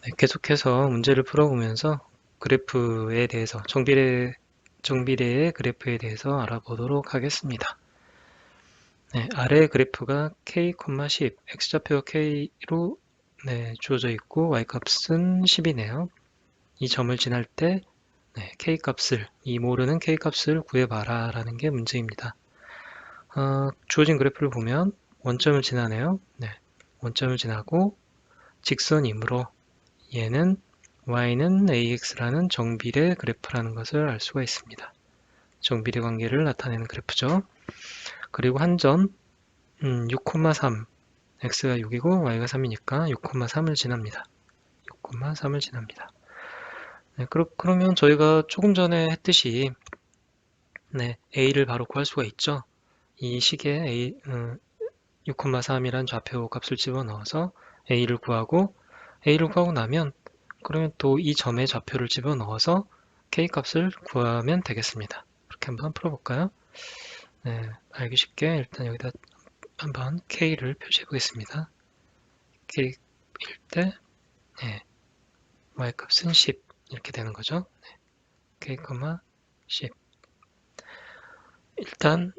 네, 계속해서 문제를 풀어보면서 그래프에 대해서, 정비례의 그래프에 대해서 알아보도록 하겠습니다. 네, 아래 그래프가 k, 10, x좌표 k로 주어져 있고 y값은 10이네요. 이 점을 지날 때 k값을, 이 모르는 k값을 구해봐라 라는 게 문제입니다. 주어진 그래프를 보면 원점을 지나네요. 네, 원점을 지나고 직선이므로 얘는 y는 ax라는 정비례 그래프라는 것을 알 수가 있습니다. 정비례 관계를 나타내는 그래프죠. 그리고 한 점 6,3 x가 6이고 y가 3이니까 6,3을 지납니다. 6,3을 지납니다. 네, 그러면 저희가 조금 전에 했듯이 a를 바로 구할 수가 있죠. 이 식에 6,3이란 좌표 값을 집어넣어서 a를 구하고 나면 그러면 또 이 점의 좌표를 집어넣어서 k 값을 구하면 되겠습니다. 그렇게 한번 풀어볼까요? 네, 알기 쉽게 일단 여기다 한번 k를 표시해 보겠습니다. k일 때 y 값은 10 이렇게 되는 거죠. k, 10 일단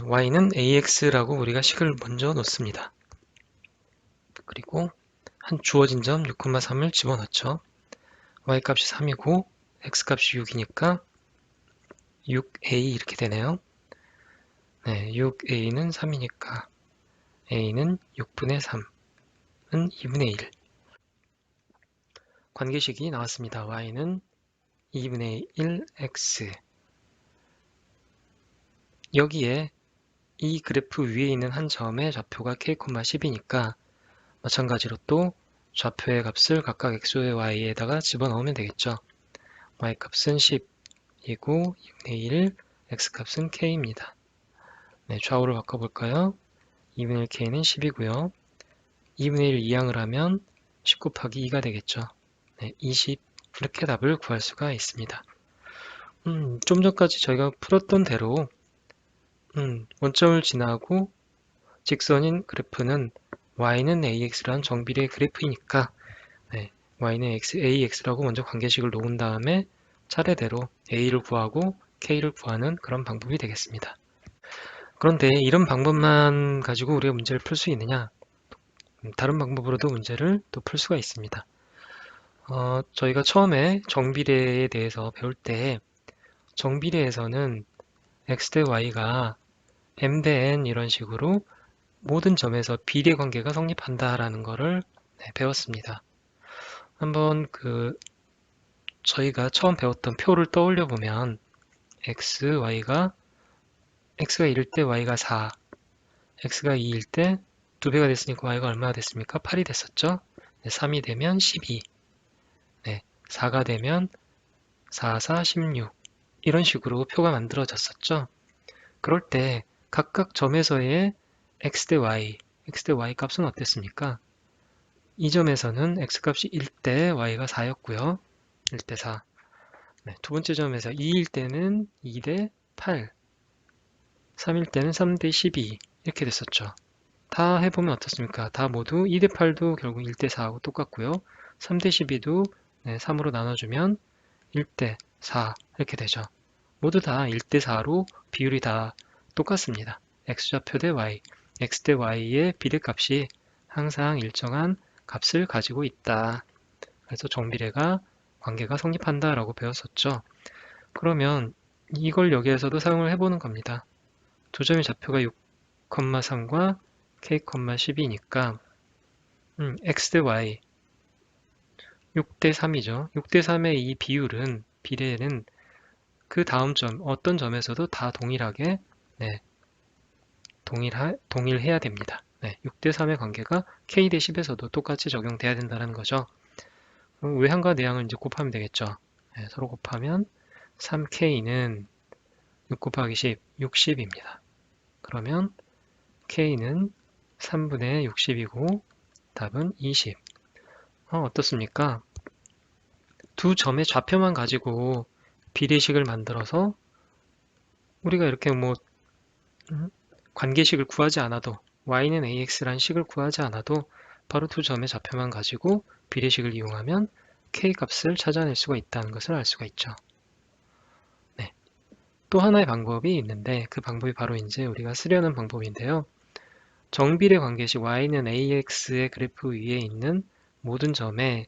y는 ax라고 우리가 식을 먼저 놓습니다. 그리고 한 주어진 점 6,3을 집어넣죠. y값이 3이고 x값이 6이니까 6a 이렇게 되네요. 6a는 3이니까 a는 6분의 3은 2분의 1. 관계식이 나왔습니다. y는 2분의 1x. 여기에 이 그래프 위에 있는 한 점의 좌표가 k, 10이니까 마찬가지로 또 좌표의 값을 각각 x와 y에다가 집어넣으면 되겠죠. y값은 10이고 2분의 1, x값은 k입니다. 좌우를 바꿔볼까요? 2분의 1k는 10이고요. 2분의 1 이항을 하면 10 곱하기 2가 되겠죠. 20 이렇게 답을 구할 수가 있습니다. 좀 전까지 저희가 풀었던 대로 원점을 지나고 직선인 그래프는 y는 ax라는 정비례 그래프이니까 y는 ax라고 먼저 관계식을 놓은 다음에 차례대로 a를 구하고 k를 구하는 그런 방법이 되겠습니다. 그런데 이런 방법만 가지고 우리가 문제를 풀 수 있느냐? 다른 방법으로도 문제를 또 풀 수가 있습니다. 저희가 처음에 정비례에 대해서 배울 때 정비례에서는 x 대 y가 m 대 n 이런 식으로 모든 점에서 비례 관계가 성립한다라는 것을 배웠습니다. 한번 저희가 처음 배웠던 표를 떠올려 보면 x가 1일 때 y가 4, x가 2일 때 2배가 됐으니까 y가 얼마나 됐습니까? 8이 됐었죠? 3이 되면 12, 4가 되면 4, 4, 16 이런 식으로 표가 만들어졌었죠. 그럴 때 각각 점에서의 x 대 y 값은 어땠습니까? 이 점에서는 x값이 1대 y가 4였고요. 1대 4. 두 번째 점에서 2일 때는 2대 8, 3일 때는 3대 12 이렇게 됐었죠. 다 해보면 어떻습니까? 다 모두 2대 8도 결국 1대 4하고 똑같고요. 3대 12도 3으로 나눠주면 1대 4 이렇게 되죠. 모두 다 1대 4로 비율이 다 똑같습니다. x좌표 대 y, x 대 y의 비례값이 항상 일정한 값을 가지고 있다. 그래서 정비례가 관계가 성립한다 라고 배웠었죠. 그러면 이걸 여기에서도 사용을 해보는 겁니다. 두 점의 좌표가 6,3과 k, 10이니까 x 대 y 6대 3이죠. 6대 3의 이 비례는 그 다음 점, 어떤 점에서도 다 동일하게 동일해야 됩니다. 6대 3의 관계가 k 대 10에서도 똑같이 적용돼야 된다는 거죠. 외항과 내항을 이제 곱하면 되겠죠. 서로 곱하면 3k는 6 곱하기 10, 60입니다. 그러면 k는 3분의 60이고 답은 20. 어떻습니까? 두 점의 좌표만 가지고 비례식을 만들어서 우리가 이렇게 관계식을 구하지 않아도 y는 ax라는 식을 구하지 않아도 바로 두 점의 좌표만 가지고 비례식을 이용하면 k 값을 찾아낼 수가 있다는 것을 알 수가 있죠. 네. 또 하나의 방법이 있는데 그 방법이 바로 이제 우리가 쓰려는 방법인데요. 정비례 관계식 y는 ax의 그래프 위에 있는 모든 점에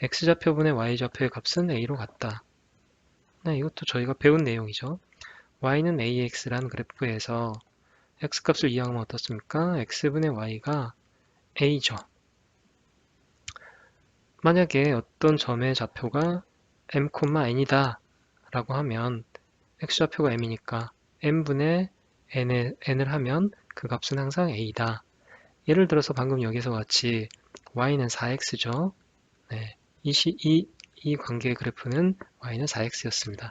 x좌표분의 y좌표의 값은 a로 같다. 네, 이것도 저희가 배운 내용이죠. y는 ax란 그래프에서 x값을 이용하면 어떻습니까? x분의 y가 a죠. 만약에 어떤 점의 좌표가 m, n이다 라고 하면 x좌표가 m이니까 m분의 n을 하면 그 값은 항상 a다. 예를 들어서 방금 여기서 같이 y는 4x죠. 네, 이 관계의 그래프는 y는 4x였습니다.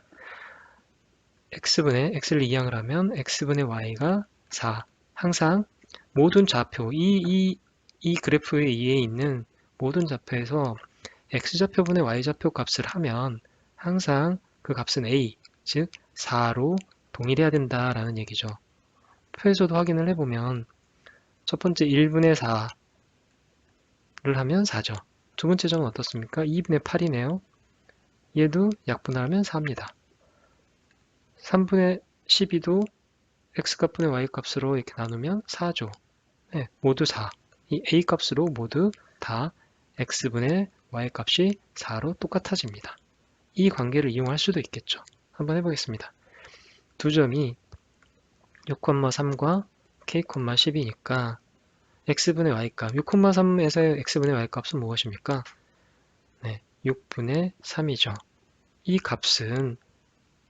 x를 이항을 하면 x분의 y가 4. 항상 모든 좌표, 이 그래프 위에 있는 모든 좌표에서 x좌표분의 y좌표 값을 하면 항상 그 값은 a, 즉 4로 동일해야 된다라는 얘기죠. 표에서도 확인을 해보면 첫 번째 1분의 4를 하면 4죠. 두 번째 점은 어떻습니까? 2분의 8이네요. 얘도 약분하면 4입니다. 3분의 12도 x값분의 y값으로 이렇게 나누면 4죠. 네, 모두 4. 이 a값으로 모두 다 x분의 y값이 4로 똑같아집니다. 이 관계를 이용할 수도 있겠죠. 한번 해보겠습니다. 두 점이 6,3과 k,10이니까 x분의 y값, 6,3에서의 x분의 y값은 무엇입니까? 네, 6분의 3이죠. 이 값은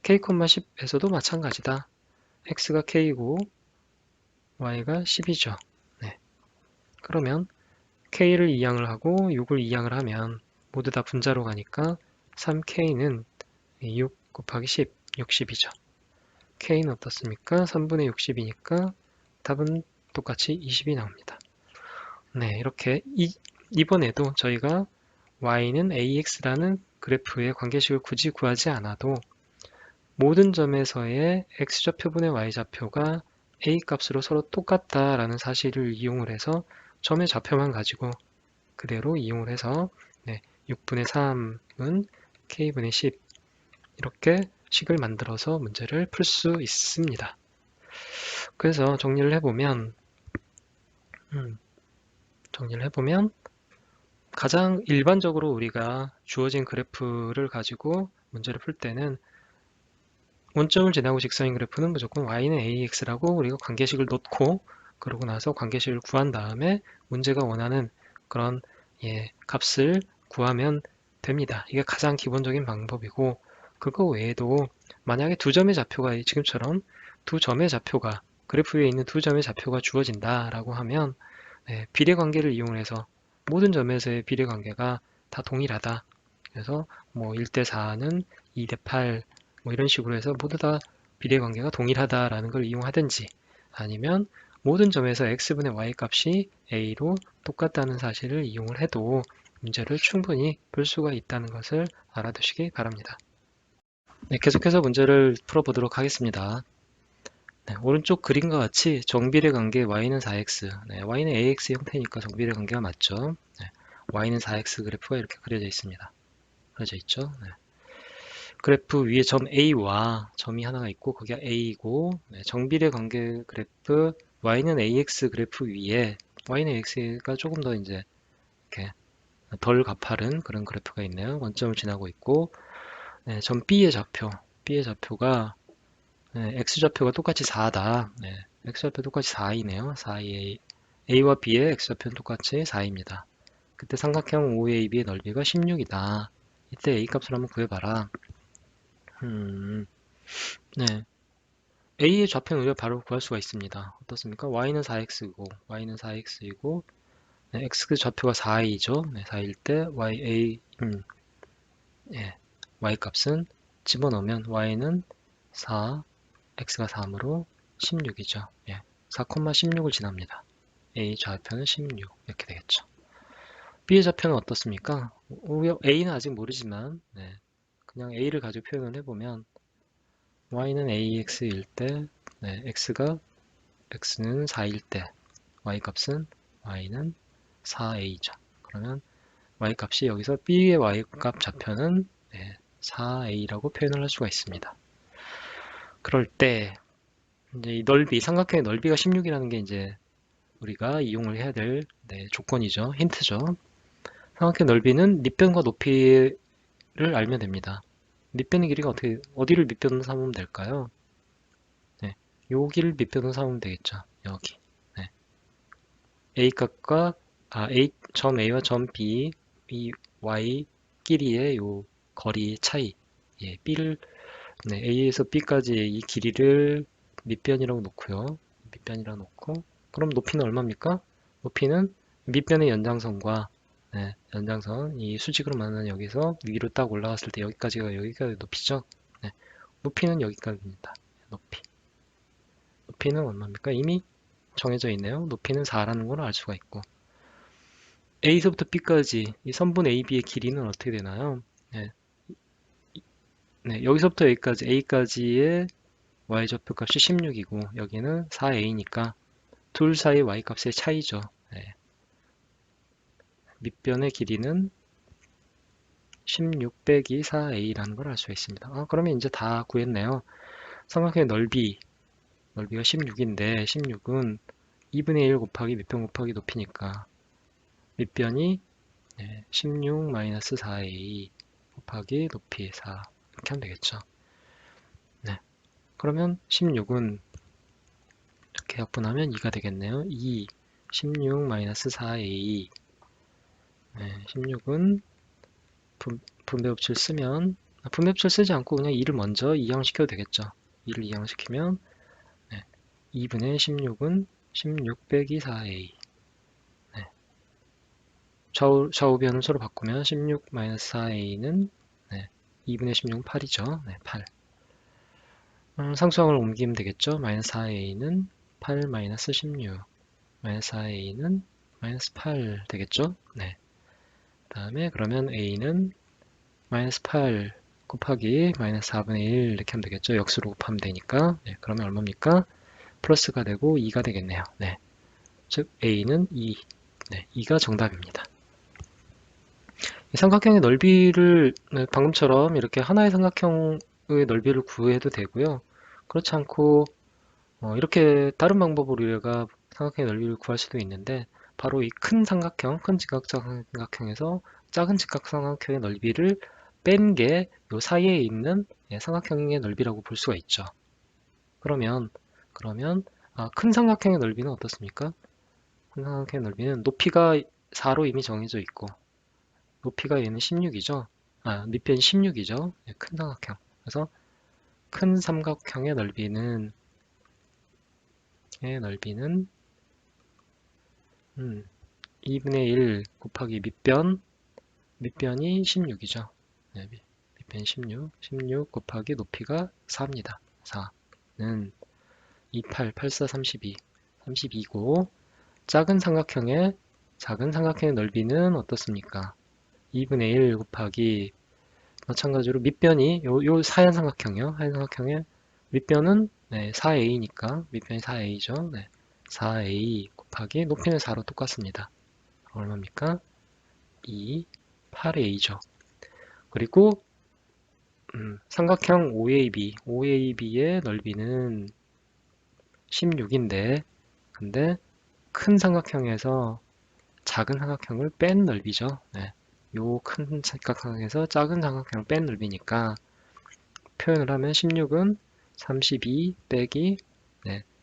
k,10에서도 마찬가지다. x가 k이고 y가 10이죠. 네. 그러면 k를 이항을 하고 6을 이항을 하면 모두 다 분자로 가니까 3k는 6 곱하기 10, 60이죠. k는 어떻습니까? 3분의 60이니까 답은 똑같이 20이 나옵니다. 네, 이렇게 이번에도 저희가 y는 ax라는 그래프의 관계식을 굳이 구하지 않아도 모든 점에서의 x좌표분의 y좌표가 a 값으로 서로 똑같다라는 사실을 이용을 해서 점의 좌표만 가지고 그대로 이용을 해서 6분의 3은 k분의 10 이렇게 식을 만들어서 문제를 풀 수 있습니다. 그래서 정리를 해보면 가장 일반적으로 우리가 주어진 그래프를 가지고 문제를 풀 때는 원점을 지나고 직선인 그래프는 무조건 y는 ax라고 우리가 관계식을 놓고 그러고 나서 관계식을 구한 다음에 문제가 원하는 그런 값을 구하면 됩니다. 이게 가장 기본적인 방법이고 그거 외에도 만약에 두 점의 좌표가 지금처럼 두 점의 좌표가 그래프 위에 있는 두 점의 좌표가 주어진다 라고 하면 비례관계를 이용해서 모든 점에서의 비례관계가 다 동일하다. 그래서 뭐 1대 4는 2대 8 뭐 이런 식으로 해서 모두 다 비례관계가 동일하다라는 걸 이용하든지 아니면 모든 점에서 x분의 y 값이 a로 똑같다는 사실을 이용을 해도 문제를 충분히 풀 수가 있다는 것을 알아두시기 바랍니다. 네, 계속해서 문제를 풀어보도록 하겠습니다. 네, 오른쪽 그림과 같이 정비례 관계 y는 4x, y는 ax 형태니까 정비례 관계가 맞죠. y는 4x 그래프가 이렇게 그려져 있습니다. 그려져 있죠. 그래프 위에 점 A와 점이 하나가 있고 거기가 A이고 정비례 관계 그래프 Y는 AX 그래프 위에 Y는 AX가 조금 더 이제 이렇게 덜 가파른 그런 그래프가 있네요. 원점을 지나고 있고 점 B의 좌표가 X좌표가 똑같이 4다. X좌표 똑같이 4이네요. 4의 A와 B의 X좌표는 똑같이 4입니다. 그때 삼각형 OAB의 넓이가 16이다. 이때 A 값을 한번 구해봐라. 네. A의 좌표는 우리가 바로 구할 수가 있습니다. 어떻습니까? Y는 4X이고, X 좌표가 4이죠. 4일 때 Y 값은 집어넣으면 Y는 4, X가 3으로 16이죠. 4,16을 지납니다. A 좌표는 16 이렇게 되겠죠. B의 좌표는 어떻습니까? A는 아직 모르지만 그냥 A를 가지고 표현을 해보면 y는 ax일 때 x는 4일 때 y값은 y는 4a죠. 그러면 y값이 여기서 b의 y값 좌표는 4a라고 표현을 할 수가 있습니다. 그럴 때 이제 이 넓이, 삼각형의 넓이가 16이라는 게 이제 우리가 이용을 해야 될 조건이죠. 힌트죠. 삼각형의 넓이는 밑변과 높이를 알면 됩니다. 밑변의 길이가 어디를 밑변으로 삼으면 될까요? 네, 여기를 밑변으로 삼으면 되겠죠. 여기. 네. A 값과 점 A와 점 B, 이 Y 끼리의 요 거리 차이, B를 A에서 B까지의 이 길이를 밑변이라고 놓고요. 밑변이라고 놓고 그럼 높이는 얼마입니까? 높이는 밑변의 연장선과 연장선 이 수직으로 만나는 여기서 위로 딱 올라갔을 때 여기가 높이죠. 높이는 여기까지입니다. 높이는 얼마입니까? 이미 정해져 있네요. 높이는 4라는 걸 알 수가 있고 A서부터 B까지 이 선분 AB의 길이는 어떻게 되나요? 여기서부터 A까지의 y좌표값이 16이고 여기는 4a니까 둘 사이 y값의 차이죠. 밑변의 길이는 16 빼기 4a라는 걸 알 수가 있습니다. 그러면 이제 다 구했네요. 삼각형의 넓이가 16인데 16은 2분의 1 곱하기 밑변 곱하기 높이니까 밑변이 16 마이너스 4a 곱하기 높이 4 이렇게 하면 되겠죠. 그러면 16은 이렇게 약분하면 2가 되겠네요. 2, 16 마이너스 4a 16은 분배법칙을 쓰면 분배법칙을 쓰지 않고 그냥 2를 먼저 이항시켜도 되겠죠. 2를 이항시키면 2분의 16은 16 빼기 4a 좌우변을 서로 바꾸면 16 마이너스 4a는 2분의 16은 8이죠. 8 상수항을 옮기면 되겠죠. 마이너스 4a는 8 마이너스 16 마이너스 4a는 마이너스 8 되겠죠. 다음에 그러면 a는 마이너스 8 곱하기 마이너스 4분의 1 이렇게 하면 되겠죠. 역수로 곱하면 되니까 그러면 얼마입니까? 플러스가 되고 2가 되겠네요. 즉 a는 2, 2가 정답입니다. 이 삼각형의 넓이를 방금처럼 이렇게 하나의 삼각형의 넓이를 구해도 되고요. 그렇지 않고 이렇게 다른 방법으로 우리가 삼각형의 넓이를 구할 수도 있는데 바로 이 큰 삼각형, 큰 직각삼각형에서 작은 직각삼각형의 넓이를 뺀 게 이 사이에 있는 삼각형의 넓이라고 볼 수가 있죠. 그러면 큰 삼각형의 넓이는 어떻습니까? 큰 삼각형의 넓이는 높이가 4로 이미 정해져 있고 높이가 얘는 16이죠. 밑변이 16이죠. 큰 삼각형. 그래서 큰 삼각형의 넓이는 2분의 1 곱하기 밑변이 16이죠. 밑변이 16 곱하기 높이가 4입니다. 4는 28, 84, 32, 32고 작은 삼각형의 넓이는 어떻습니까? 2분의 1 곱하기 마찬가지로 밑변이 요 하얀 삼각형이요. 하얀 삼각형의 밑변은 4a니까 밑변이 4a죠. 4a 곱하기 높이는 4로 똑같습니다. 얼마입니까? 2, 8a죠. 그리고 삼각형 OAB의 넓이는 16인데 근데 큰 삼각형에서 작은 삼각형을 뺀 넓이죠. 요 큰 삼각형에서 작은 삼각형을 뺀 넓이니까 표현을 하면 16은 32 빼기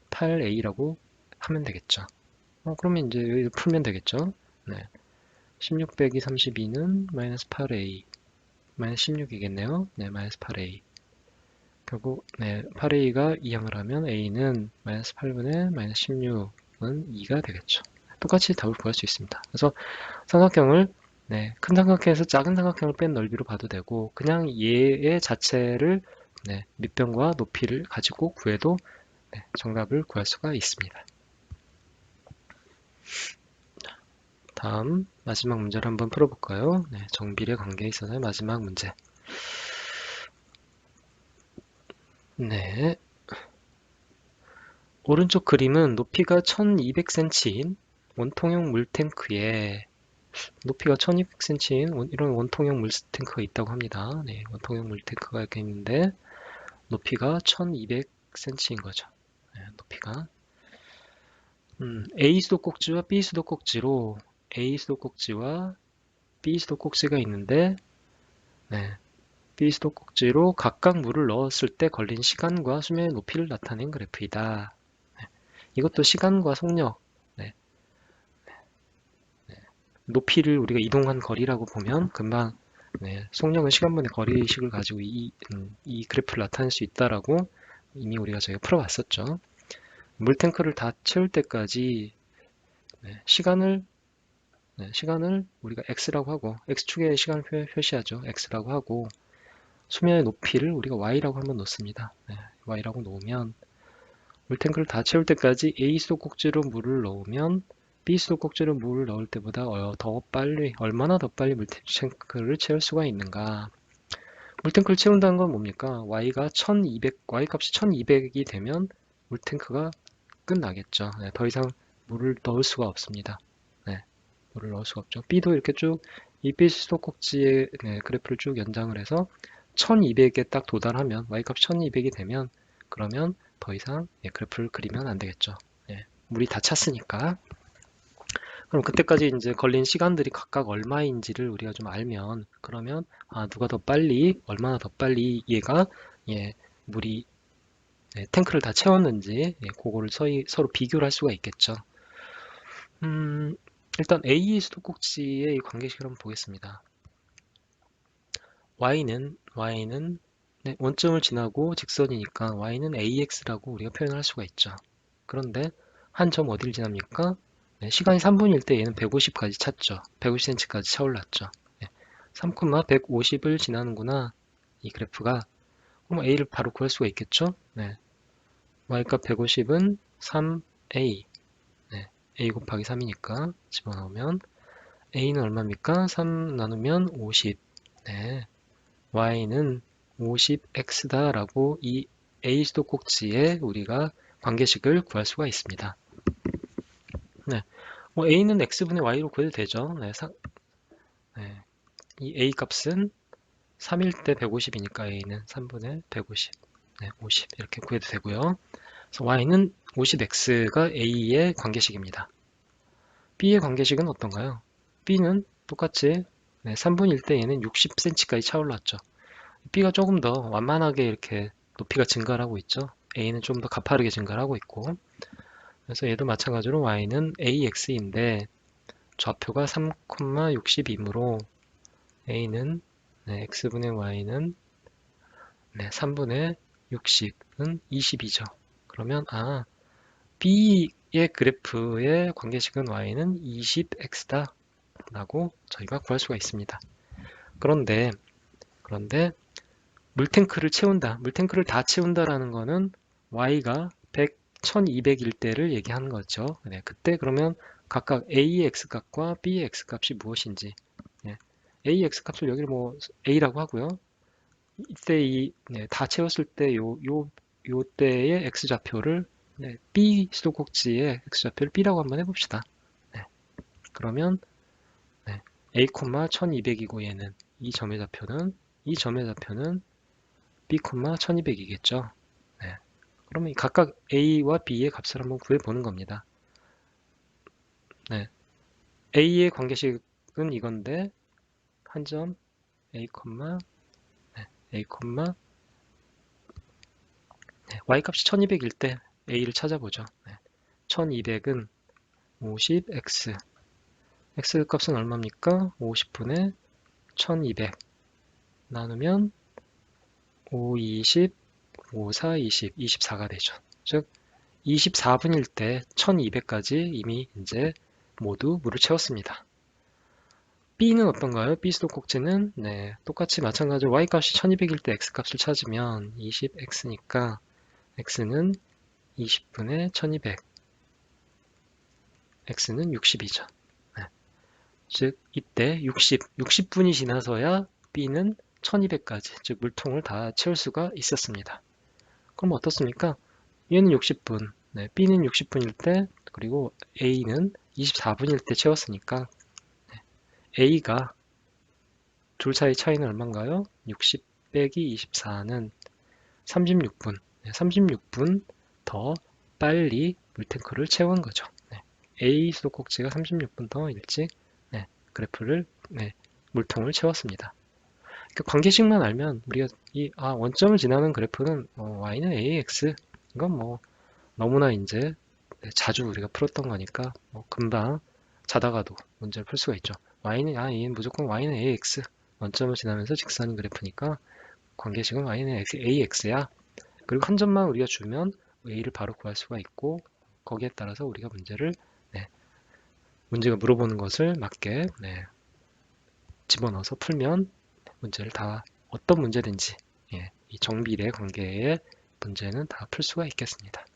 8a라고 하면 되겠죠. 그러면 이제 여기서 풀면 되겠죠. 16 빼기 32는 마이너스 8a 마이너스 16이겠네요. 마이너스 8a 결국 8a가 이항을 하면 a는 마이너스 8분의 마이너스 16은 2가 되겠죠. 똑같이 답을 구할 수 있습니다. 그래서 삼각형을 큰 삼각형에서 작은 삼각형을 뺀 넓이로 봐도 되고 그냥 얘의 자체를 밑변과 높이를 가지고 구해도 정답을 구할 수가 있습니다. 다음 마지막 문제를 한번 풀어볼까요? 정비례 관계에 있어서의 마지막 문제. 오른쪽 그림은 높이가 1200cm인 원통형 물탱크에 높이가 1200cm인 이런 원통형 물탱크가 있다고 합니다. 네, 원통형 물탱크가 이렇게 있는데 높이가 1200cm인 거죠. 네, 높이가 A 수도꼭지와 B 수도꼭지로 A 수도꼭지와 B 수도꼭지가 있는데 네, B 수도꼭지로 각각 물을 넣었을 때 걸린 시간과 수면의 높이를 나타낸 그래프이다. 네, 이것도 시간과 속력, 네, 높이를 우리가 이동한 거리라고 보면 금방 속력은 시간분의 거리식을 가지고 이 그래프를 나타낼 수 있다라고 이미 저희가 풀어봤었죠. 물탱크를 다 채울 때까지 시간을 우리가 x라고 하고 x축에 시간을 표시하죠. x라고 하고 수면의 높이를 우리가 y라고 한번 놓습니다. y라고 놓으면 물탱크를 다 채울 때까지 A 수도꼭지로 물을 넣으면 B 수도꼭지로 물을 넣을 때보다 얼마나 더 빨리 물탱크를 채울 수가 있는가. 물탱크를 채운다는 건 뭡니까? y 값이 1200이 되면 물탱크가 끝나겠죠. 더 이상 물을 넣을 수가 없습니다. 물을 넣을 수가 없죠. B도 이렇게 쭉, 이 B 수도꼭지의 그래프를 쭉 연장을 해서 1200에 딱 도달하면, y값이 1200이 되면, 그러면 더 이상 그래프를 그리면 안 되겠죠. 물이 다 찼으니까. 그럼 그때까지 이제 걸린 시간들이 각각 얼마인지를 우리가 좀 알면, 그러면 누가 더 빨리, 얼마나 더 빨리 얘가 물이 탱크를 다 채웠는지 그거를 서로 비교를 할 수가 있겠죠. 일단 A 수도꼭지의 관계식을 한번 보겠습니다. y는 원점을 지나고 직선이니까 y는 ax라고 우리가 표현할 수가 있죠. 그런데 한 점 어디를 지납니까? 시간이 3분일 때 얘는 150까지 찼죠. 150cm까지 차올랐죠. 3,150을 지나는구나. 이 그래프가. 그럼 a를 바로 구할 수가 있겠죠? y값 150은 3a. a 곱하기 3이니까 집어넣으면 a는 얼마입니까? 3 나누면 50. y는 50x다 라고 이 a 수도꼭지에 우리가 관계식을 구할 수가 있습니다. a는 x분의 y로 구해도 되죠. 이 a 값은 3일 때 150이니까 a는 3분의 150, 50 이렇게 구해도 되고요. 그래서 y는 50x가 a의 관계식입니다. b의 관계식은 어떤가요? b는 똑같이 3분의 1때 얘는 60cm까지 차올랐죠. b가 조금 더 완만하게 이렇게 높이가 증가를 하고 있죠. a는 좀 더 가파르게 증가를 하고 있고, 그래서 얘도 마찬가지로 y는 ax인데 좌표가 3,60이므로 a는 x분의 y는 3분의 60은 20이죠. 그러면 b의 그래프의 관계식은 y는 20x다 라고 저희가 구할 수가 있습니다. 그런데 물탱크를 채운다. 물탱크를 다 채운다라는 거는 y가 1200일 때를 얘기하는 거죠. 그때 그러면 각각 a의 x값과 b의 x값이 무엇인지 a의 x값을 여기 a라고 하고요. 이때 다 채웠을 때 요 때의 x좌표를 b 수도꼭지의 x좌표를 b라고 한번 해봅시다. 그러면 a, 1200이고 얘는 이 점의 좌표는 b, 1200이겠죠. 그러면 각각 a와 b의 값을 한번 구해보는 겁니다. a의 관계식은 이건데 한 점 a, y값이 1200일 때 a를 찾아보죠. 1200은 50x x값은 얼마입니까? 50분의 1200 나누면 5, 20, 5, 4, 20, 24가 되죠. 즉 24분일 때 1200까지 이미 이제 모두 물을 채웠습니다. B는 어떤가요? B 수도꼭지는 똑같이 마찬가지로 Y값이 1200일 때 X값을 찾으면 20X니까 X는 20분의 1200 X는 60이죠. 즉 이때 60분이 지나서야 B는 1200까지 즉 물통을 다 채울 수가 있었습니다. 그럼 어떻습니까? 얘는 60분, B는 60분일 때 그리고 A는 24분일 때 채웠으니까 A가 둘 사이 차이는 얼마인가요? 60 빼기 24는 36분. 36분 더 빨리 물탱크를 채운 거죠. A 수도꼭지가 36분 더 일찍 그래프를 물통을 채웠습니다. 그 관계식만 알면 우리가 원점을 지나는 그래프는 y는 ax 이건 뭐 너무나 이제 자주 우리가 풀었던 거니까 뭐 금방 자다가도 문제를 풀 수가 있죠. 얘는 무조건 y는 ax 원점을 지나면서 직선인 그래프니까 관계식은 y는 ax야. 그리고 한 점만 우리가 주면 a를 바로 구할 수가 있고 거기에 따라서 우리가 문제가 물어보는 것을 맞게 집어넣어서 풀면 문제를 다 어떤 문제든지 이 정비례 관계의 문제는 다 풀 수가 있겠습니다.